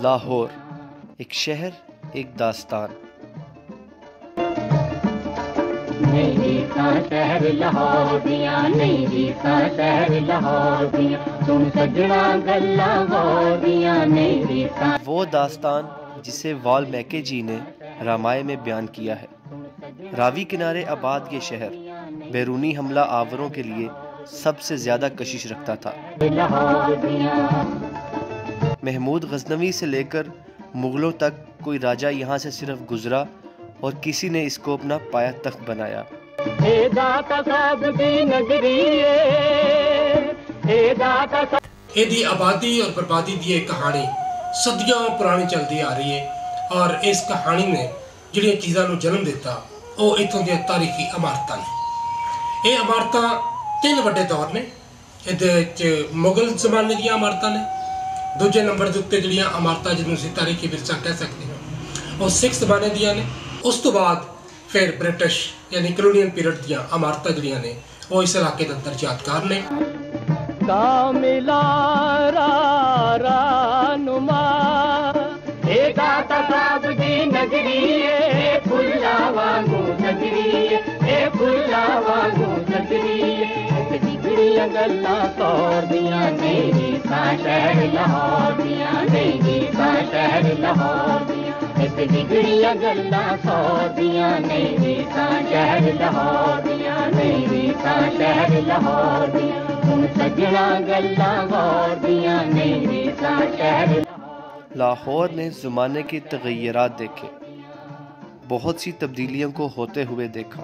لاہور، ایک شہر، ایک داستان۔ وہ داستان جسے والمیکی جی نے رامائن میں بیان کیا ہے۔ راوی کنارے آباد یہ شہر بیرونی حملہ آوروں کے لیے سب سے زیادہ کشش رکھتا تھا۔ محمود غزنوی سے لے کر مغلوں تک کوئی راجہ یہاں سے صرف گزرا اور کسی نے اس کو اپنا پایا تخت بنایا۔ دی آبادی اور بربادی دی ایک کہانی صدیاں پرانی چلتی آ رہی ہے، اور اس کہانی نے جڑیاں چیزاں نو جنم دیتا وہ اتوں دیا تاریخی عمارتاں نے۔ یہ عمارتاں تین وڈے دور نے۔ یہ مغل زمانے دیا عمارتاں نے، دوجے نمبر دے اتتے جڑیاں عمارتاں جنوں اسی تاریخی ورثہ کہہ سکتے ہیں وہ سکھ زمانے دیا نے۔ اس تو بعد پھر برٹش یعنی کلونیل پیریڈ دیا عمارتاں جڑیاں نے وہ اس علاقے کے اندر یادگار نے۔ لاہور نے زمانے کی تغیرات دیکھے، بہت سی تبدیلیوں کو ہوتے ہوئے دیکھا۔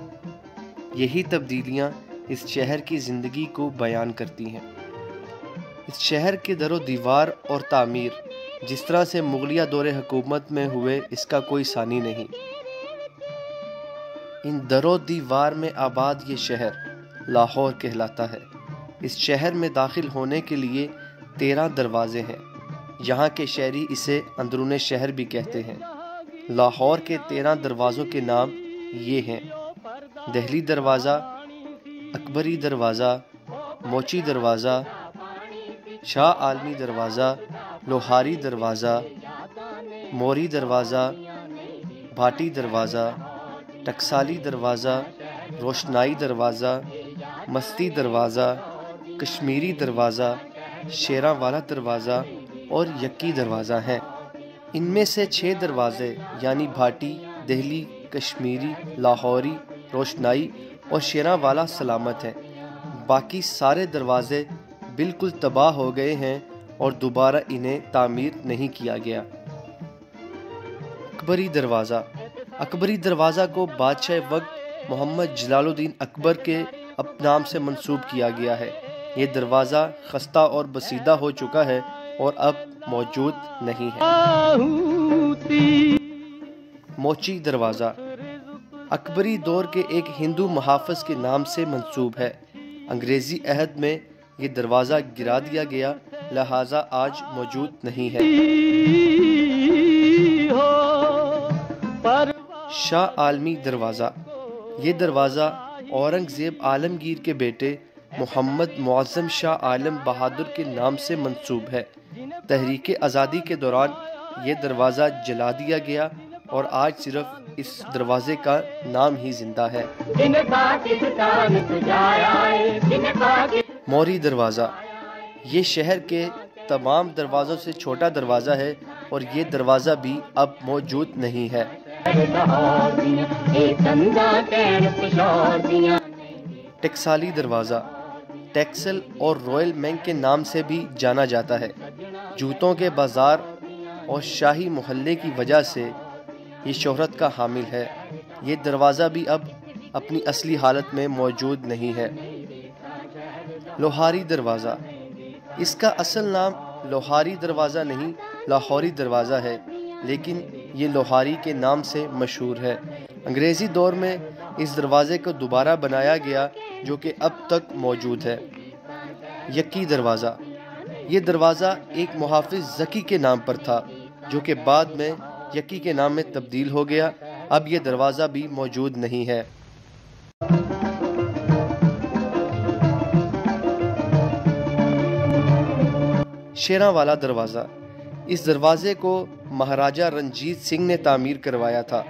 یہی تبدیلیاں اس شہر کی زندگی کو بیان کرتی ہیں۔ اس شہر کے در و دیوار اور تعمیر جس طرح سے مغلیہ دور حکومت میں ہوئے اس کا کوئی ثانی نہیں۔ ان در و دیوار میں آباد یہ شہر لاہور کہلاتا ہے۔ اس شہر میں داخل ہونے کے لیے 13 دروازے ہیں۔ یہاں کے شہری اسے اندرون شہر بھی کہتے ہیں۔ لاہور کے 13 دروازوں کے نام یہ ہیں: دہلی دروازہ، اکبری دروازہ، موچی دروازہ، شاہ عالمی دروازہ، لوہاری دروازہ، موری دروازہ، بھاٹی دروازہ، ٹکسالی دروازہ، روشنائی دروازہ، مستی دروازہ، کشمیری دروازہ، شیراں والا دروازہ اور یکی دروازہ ہیں۔ ان میں سے 6 دروازے یعنی بھاٹی، دہلی، کشمیری، لاہوری، روشنائی اور شیراں والا سلامت ہیں۔ باقی سارے دروازے بالکل تباہ ہو گئے ہیں اور دوبارہ انہیں تعمیر نہیں کیا گیا۔ اکبری دروازہ، اکبری دروازہ کو بادشاہ وقت محمد جلال الدین اکبر کے نام سے منسوب کیا گیا ہے۔ یہ دروازہ خستہ اور بسیدہ ہو چکا ہے اور اب موجود نہیں ہے۔ موچی دروازہ اکبری دور کے ایک ہندو محافظ کے نام سے منسوب ہے۔ انگریزی عہد میں یہ دروازہ گرا دیا گیا، لہٰذا آج موجود نہیں ہے۔ شاہ عالمی دروازہ، یہ دروازہ اورنگزیب عالمگیر کے بیٹے محمد معظم شاہ عالم بہادر کے نام سے منسوب ہے۔ تحریک آزادی کے دوران یہ دروازہ جلا دیا گیا اور آج صرف اس دروازے کا نام ہی زندہ ہے۔ موری دروازہ، یہ شہر کے تمام دروازوں سے چھوٹا دروازہ ہے اور یہ دروازہ بھی اب موجود نہیں ہے۔ ٹکسالی دروازہ، ٹیکسل اور رویل مینگ کے نام سے بھی جانا جاتا ہے۔ جوتوں کے بازار اور شاہی محلے کی وجہ سے یہ شہرت کا حامل ہے۔ یہ دروازہ بھی اب اپنی اصلی حالت میں موجود نہیں ہے۔ لوہاری دروازہ، اس کا اصل نام لوہاری دروازہ نہیں لاہوری دروازہ ہے، لیکن یہ لوہاری کے نام سے مشہور ہے۔ انگریزی دور میں اس دروازے کو دوبارہ بنایا گیا جو کہ اب تک موجود ہے۔ یکی دروازہ، یہ دروازہ ایک محافظ زکی کے نام پر تھا جو کہ بعد میں یکی کے نام میں تبدیل ہو گیا۔ اب یہ دروازہ بھی موجود نہیں ہے۔ شیراں والا دروازہ، اس دروازے کو مہاراجہ رنجیت سنگھ نے تعمیر کروایا تھا۔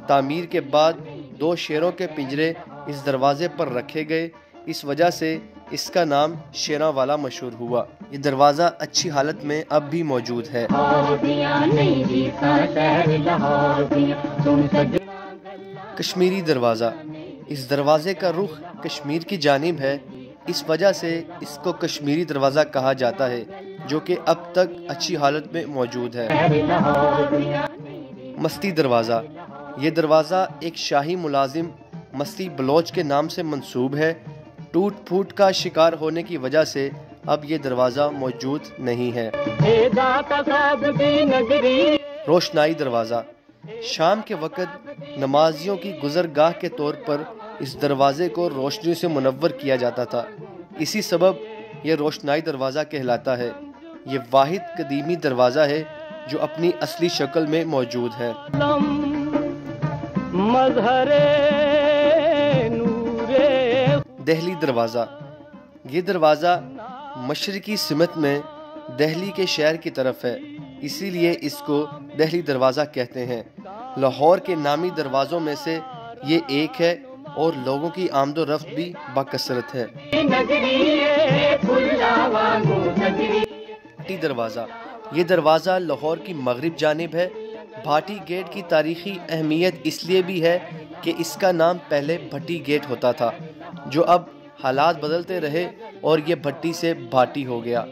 تعمیر کے بعد 2 شیروں کے پنجرے اس دروازے پر رکھے گئے، اس وجہ سے اس کا نام شیراں والا مشہور ہوا۔ یہ دروازہ اچھی حالت میں اب بھی موجود ہے۔ کشمیری دروازہ، اس دروازے کا رخ کشمیر کی جانب ہے، اس وجہ سے اس کو کشمیری دروازہ کہا جاتا ہے، جو کہ اب تک اچھی حالت میں موجود ہے۔ مستی دروازہ، یہ دروازہ ایک شاہی ملازم مستی بلوچ کے نام سے منسوب ہے۔ ٹوٹ پھوٹ کا شکار ہونے کی وجہ سے اب یہ دروازہ موجود نہیں ہے۔ روشنائی دروازہ، شام کے وقت نمازیوں کی گزرگاہ کے طور پر اس دروازے کو روشنی سے منور کیا جاتا تھا، اسی سبب یہ روشنائی دروازہ کہلاتا ہے۔ یہ واحد قدیمی دروازہ ہے جو اپنی اصلی شکل میں موجود ہے۔ دہلی دروازہ، یہ دروازہ مشرقی سمت میں دہلی کے شہر کی طرف ہے، اسی لیے اس کو دہلی دروازہ کہتے ہیں۔ لاہور کے نامی دروازوں میں سے یہ ایک ہے اور لوگوں کی آمد و رفت بھی بکثرت ہے۔ بھٹی دروازہ، یہ دروازہ لاہور کی مغرب جانب ہے۔ بھاٹی گیٹ کی تاریخی اہمیت اس لیے بھی ہے کہ اس کا نام پہلے بھٹی گیٹ ہوتا تھا، جو اب حالات بدلتے رہے اور یہ بھٹی سے بھاٹی ہو گیا۔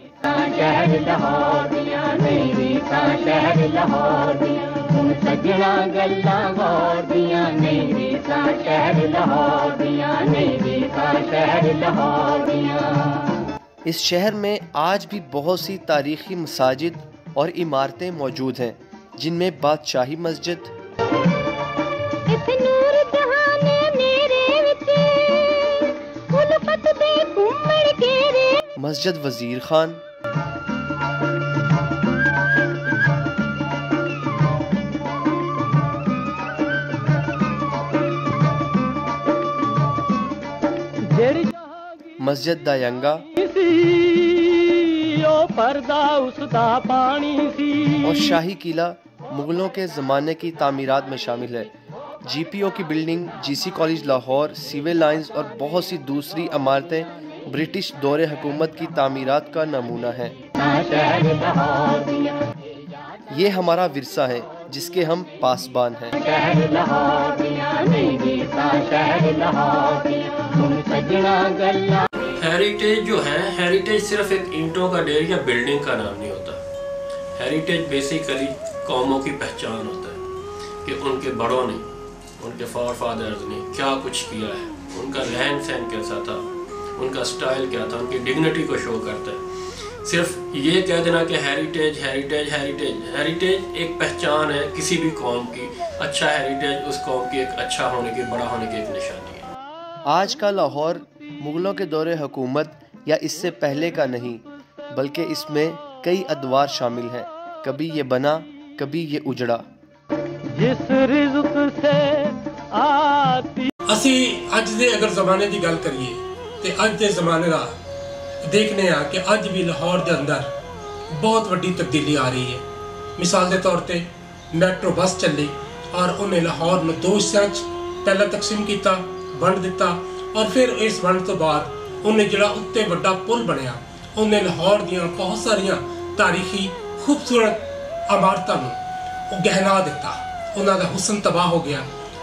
اس شہر میں آج بھی بہت سی تاریخی مساجد اور عمارتیں موجود ہیں، جن میں بادشاہی مسجد، مسجد وزیر خان، مسجد داینگا اور شاہی قلعہ مغلوں کے زمانے کی تعمیرات میں شامل ہے۔ جی پی او کی building, G C college Lahore, civil lines اور بہت سی دوسری عمارتیں برٹش دور حکومت کی تعمیرات کا نمونہ ہیں۔ یہ ہمارا ورثہ ہے جس کے ہم پاسبان ہیں۔ ہیریٹیج جو ہے، ہیریٹیج صرف ایک اینٹوں کا ڈھیر یا بلڈنگ کا نام نہیں ہوتا۔ ہیریٹیج بیسیکلی قوموں کی پہچان ہوتا ہے کہ ان کے بڑوں نے، ان کے فور فادرز نے کیا کچھ کیا ہے، ان کا رہن سہن کیسا تھا، ان کا سٹائل کیا تھا، ان کی ڈگنیٹی کو شو کرتا ہے۔ صرف یہ کہہ دینا کہ ہیریٹیج ہیریٹیج ہیریٹیج ہیریٹیج ایک پہچان ہے کسی بھی قوم کی۔ اچھا ہیریٹیج اس قوم کی ایک اچھا ہونے کی، بڑا ہونے کی ایک نشانی ہے۔ آج کا لاہور مغلوں کے دور حکومت یا اس سے پہلے کا نہیں، بلکہ اس میں کئی ادوار شامل ہیں۔ کبھی یہ بنا، کبھی یہ اجڑا۔ جس رزق سے آتی اسی اج دے اگر زمانے دی گل کریے تے اج دے زمانے دا دیکھنے آ کہ اج بھی لاہور دے اندر بہت وڈی تبدیلی آ رہی ہے۔ مثال دے طور تے میٹرو بس چلی اور انہیں لاہور میں 2 حصوں پہلا تقسیم کیتا، ونڈ دیتا، اور پھر اس ونڈ تو بعد انہیں جڑا اتنے وڈا پل بنیا، انہیں لاہور دیاں بہت ساریاں تاریخی خوبصورت عمارتوں کو گہنا دیتا، انہاں دا حسن تباہ ہو گیا،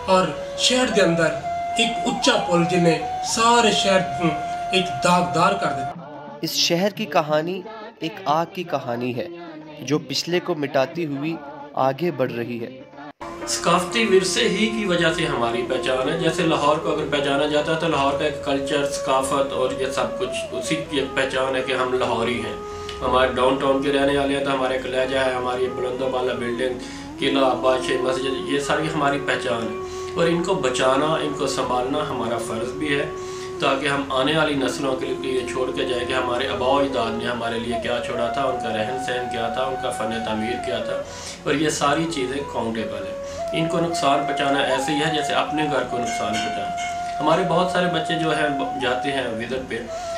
اور شہر دے اندر ایک اچا پل جنہیں سارے شہر کو ایک داغدار کر دیتا۔ اس شہر کی کہانی ایک آگ کی کہانی ہے جو پچھلے کو مٹاتی ہوئی آگے بڑھ رہی ہے۔ ثقافتی ورثے ہی کی وجہ سے ہماری پہچان ہے۔ جیسے لاہور کو اگر پہچانا جاتا ہے تو لاہور کا ایک کلچر، ثقافت اور یہ سب کچھ اسی کی ایک پہچان ہے کہ ہم لاہوری ہیں۔ ہمارے ڈاؤن ٹاؤن کے رہنے والے ہیں تو ہمارے ایک لہجہ ہے، ہماری بلند و بالا بلڈنگ، قلعہ، بادشاہی مسجد، یہ ساری ہماری پہچان ہے، اور ان کو بچانا، ان کو سنبھالنا ہمارا فرض بھی ہے، تاکہ ہم آنے والی نسلوں کے لیے چھوڑ کے جائیں کہ ہمارے آباء و اجداد نے ہمارے لیے کیا چھوڑا تھا، ان کا رہن سہن کیا تھا، ان کا فن تعمیر کیا تھا، اور یہ ساری چیزیں کاؤنٹیبل ہیں۔ ان کو نقصان پہنچانا ایسے ہی ہے جیسے اپنے گھر کو نقصان پہنچانا۔ ہمارے بہت سارے بچے جو ہیں جاتے ہیں وزٹ پہ،